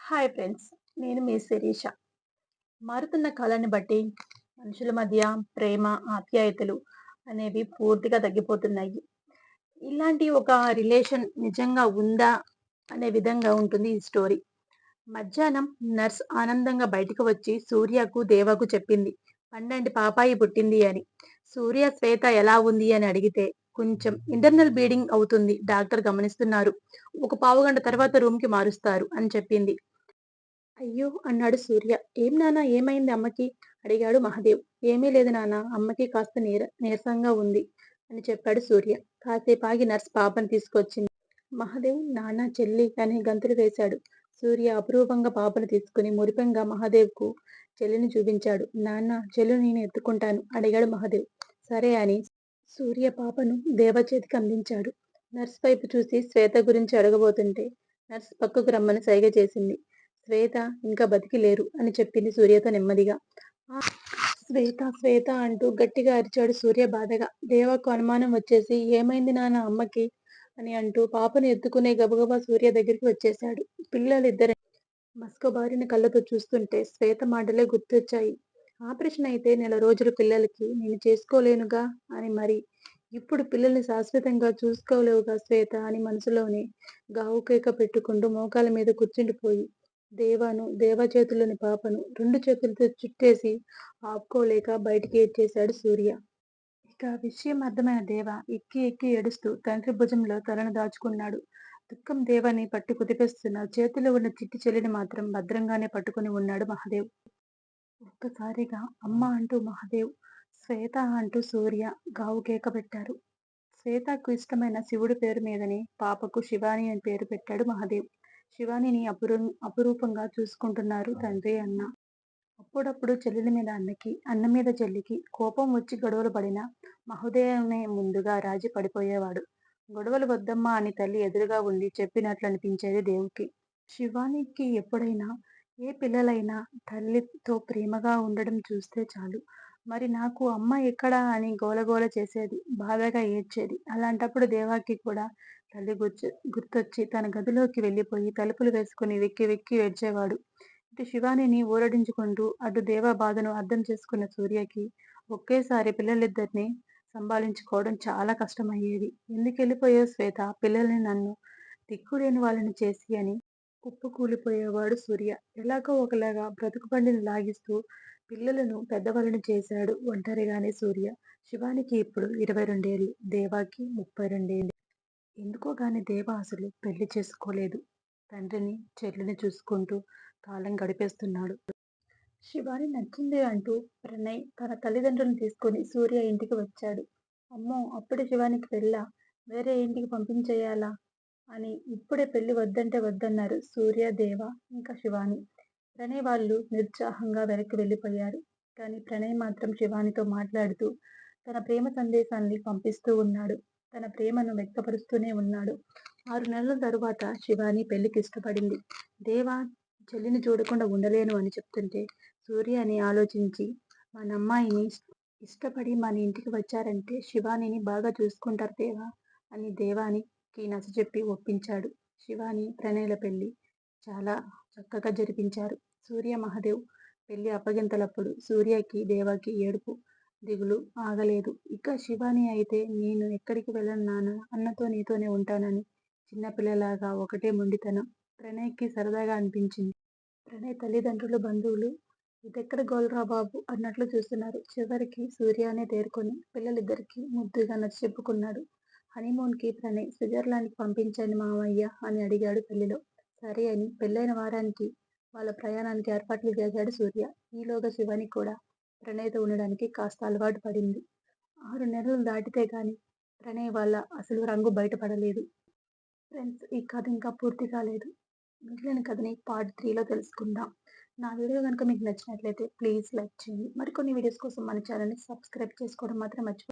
Hi friends. నేను మీ శిరీష. మారుతున్న కాలాన్ని బట్టి మనుషుల మధ్య ప్రేమ, ఆప్యాయతలు అనేవి పూర్తిగా తగ్గిపోతున్నాయి. ఇలాంటి ఒక రిలేషన్ నిజంగా ఉందా అనే విధంగా ఉంటుంది ఈ స్టోరీ. మధ్యాహ్నం నర్స్ ఆనందంగా బయటకు వచ్చి సూర్యకు, దేవకు చెప్పింది. పండంటి పాపాయి పుట్టింది అని. సూర్య, శ్వేత ఎలా ఉంది అని అడిగితే కొంచెం ఇంటర్నల్ బ్లీడింగ్ అవుతుంది. డాక్టర్ గమనిస్తున్నారు. ఒక పావుగంట తర్వాత రూమ్‌కి మారుస్తారు అని చెప్పింది. అయ్యో! అన్నాడు సూర్య. ఏం నాన్న ఏమైంది అమ్మకి? అడిగాడు మహదేవ్. ఏమీ లేదు నాన్న, అమ్మకి కాస్త నీరసంగా ఉంది అని చెప్పాడు సూర్య. కాసేపాగి నర్స్ పాపని తీసుకొచ్చింది. మహదేవ్ నాన్న, చెల్లి అని గంతులు వేశాడు. సూర్య అపురూపంగా పాపను తీసుకుని మురిపెంగా మహదేవ్‌కు చెల్లిని చూపించాడు. నాన్న, చెల్లిని నేను ఎత్తుకుంటాను అడిగాడు మహదేవ్. సరే అని సూర్య పాపను దేవ చేతికి అందించాడు. నర్స్ వైపు చూసి శ్వేత గురించి అడగబోతుంటే నర్స్ పక్కకు రమ్మని సైగ చేసింది. శ్వేత ఇంకా బతికి లేరు అని చెప్పింది సూర్యతో నెమ్మదిగా. ఆ! శ్వేత, శ్వేత అంటూ గట్టిగా అరిచాడు సూర్య బాధగా. దేవకు అనుమానం వచ్చేసి ఏమైంది నాన్న అమ్మకి అని అంటూ పాపను ఎత్తుకునే గబగబా సూర్య దగ్గరికి వచ్చేశాడు. పిల్లలిద్దరు మసకబారిన కళ్ళతో చూస్తుంటే శ్వేత మాటలే గుర్తొచ్చాయి. ఆపరేషన్ అయితే నెల రోజులు పిల్లలకి నేను చేసుకోలేనుగా అని మరి ఇప్పుడు పిల్లల్ని శాశ్వతంగా చూసుకోలేవుగా శ్వేత అని మనసులోనే గావుకేక పెట్టుకుంటూ మోకాల మీద కూర్చుండిపోయి దేవ చేతుల్లోని పాపను రెండు చేతులతో చుట్టేసి ఆపుకోలేక బయటికి ఏడ్చేశాడు సూర్య. ఇక విషయం అర్థమైన దేవ ఎక్కి ఎక్కి ఏడుస్తూ తండ్రి భుజంలో తలను దాచుకున్నాడు. దుఃఖం దేవని పట్టి కుదిపేస్తున్న చేతిలో ఉన్న చిట్టి చెల్లిని మాత్రం భద్రంగానే పట్టుకుని ఉన్నాడు మహదేవ్. ఒక్కసారిగా అమ్మ అంటూ మహదేవ్, శ్వేత అంటూ సూర్య గావు కేక పెట్టారు. శ్వేతకు ఇష్టమైన శివుడి పేరు మీదనే పాపకు శివాని అని పేరు పెట్టాడు మహదేవ్. శివానిని అపురూపంగా చూసుకుంటున్నారు తండ్రి, అన్న. అప్పుడప్పుడు చెల్లెలి మీద అన్నకి, అన్న మీద చెల్లికి కోపం వచ్చి గొడవలు పడినా మహదేవనే ముందుగా రాజీ పడిపోయేవాడు. గొడవలు వద్దమ్మా అని తల్లి ఎదురుగా ఉండి చెప్పినట్లు అనిపించేది దేవుకి. శివానికి ఎప్పుడైనా ఏ పిల్లలైనా తల్లితో ప్రేమగా ఉండడం చూస్తే చాలు మరి నాకు అమ్మ ఎక్కడా అని గోలగోల చేసేది. బాధగా ఏడ్చేది. అలాంటప్పుడు దేవాకి కూడా తల్లి గుర్తొచ్చి తన గదిలోకి వెళ్ళిపోయి తలుపులు వేసుకుని వెక్కి వెక్కి ఏడ్చేవాడు. ఇటు శివానిని ఊరడించుకుంటూ అటు దేవ బాధను అర్థం చేసుకున్న సూర్యకి ఒకేసారి పిల్లలిద్దరిని సంభాళించుకోవడం చాలా కష్టమయ్యేది. ఎందుకెళ్ళిపోయావు శ్వేత, పిల్లల్ని నన్ను దిక్కులేని వాళ్ళని చేసి అని కుప్పకూలిపోయేవాడు సూర్య. ఎలాగో ఒకలాగా బ్రతుకు బండిని లాగిస్తూ పిల్లలను పెద్దవాళ్ళని చేశాడు ఒంటరిగానే సూర్య. శివానికి ఇప్పుడు 22 ఏళ్ళు, దేవాకి 32 ఏళ్ళు. ఎందుకో గాని దేవ అసలు పెళ్లి చేసుకోలేదు. తండ్రిని, చెల్లిని చూసుకుంటూ కాలం గడిపేస్తున్నాడు. శివాని నచ్చింది అంటూ ప్రణయ్ తన తల్లిదండ్రులను తీసుకుని సూర్య ఇంటికి వచ్చాడు. అమ్మో, అప్పుడే శివానికి పెళ్ళా? వేరే ఇంటికి పంపించేయాలా అని ఇప్పుడే పెళ్లి వద్దంటే వద్దన్నారు సూర్య, దేవ ఇంకా శివాని. ప్రణయ్ వాళ్ళు నిరుత్సాహంగా వెనక్కి వెళ్ళిపోయారు. కానీ ప్రణయ్ మాత్రం శివానితో మాట్లాడుతూ తన ప్రేమ సందేశాన్ని పంపిస్తూ ఉన్నాడు. తన ప్రేమను వ్యక్తపరుస్తూనే ఉన్నాడు. 6 నెలల తరువాత శివాని పెళ్లికి ఇష్టపడింది. దేవ చెల్లిని చూడకుండా ఉండలేను అని చెప్తుంటే సూర్యని ఆలోచించి మన అమ్మాయిని ఇష్టపడి మన ఇంటికి వచ్చారంటే శివానిని బాగా చూసుకుంటారు దేవా అని దేవానికి నచ్చజెప్పి ఒప్పించాడు. శివాని, ప్రణయ్‌ల పెళ్లి చాలా చక్కగా జరిపించారు. సూర్య, మహదేవ్ పెళ్లి అప్పగింతలప్పుడు సూర్యకి, దేవకి ఏడుపు, దిగులు ఆగలేదు. ఇక శివాని అయితే నేను ఎక్కడికి వెళ్ళను నాన్న, అన్నతో నీతోనే ఉంటానని చిన్నపిల్లలాగా ఒకటే మొండితనం. ప్రణయ్‌కి సరదాగా అనిపించింది. ప్రణయ్ తల్లిదండ్రులు, బంధువులు ఇదెక్కడ గోలరా బాబు అన్నట్లు చూస్తున్నారు. చివరికి సూర్యనే తేరుకొని పిల్లలిద్దరికీ ముద్దుగా నచ్చచెప్పుకున్నాడు. హనీమూన్‌కి ప్రణయ్ స్విట్జర్లాండ్‌కి పంపించండి మామయ్య అని అడిగాడు పెళ్లిలో. సరే అని పెళ్లైన వారానికి వాళ్ళ ప్రయాణానికి ఏర్పాట్లు చేశాడు సూర్య. ఈలోగా శివాని కూడా ప్రణయ్‌తో ఉండడానికి కాస్త అలవాటు పడింది. 6 నెలలు దాటితే గాని ప్రణయ్ వాళ్ళ అసలు రంగు బయటపడలేదు. ఫ్రెండ్స్, ఈ కథ ఇంకా పూర్తి కాలేదు. మిగిలిన కథని పార్ట్ 3లో తెలుసుకుందాం. నా వీడియో గనుక మీకు నచ్చినట్లయితే ప్లీజ్ లైక్ చేయండి. మరికొన్ని వీడియోస్ కోసం మన ఛానల్‌ని సబ్స్క్రైబ్ చేసుకోవడం మాత్రం మర్చిపోకండి.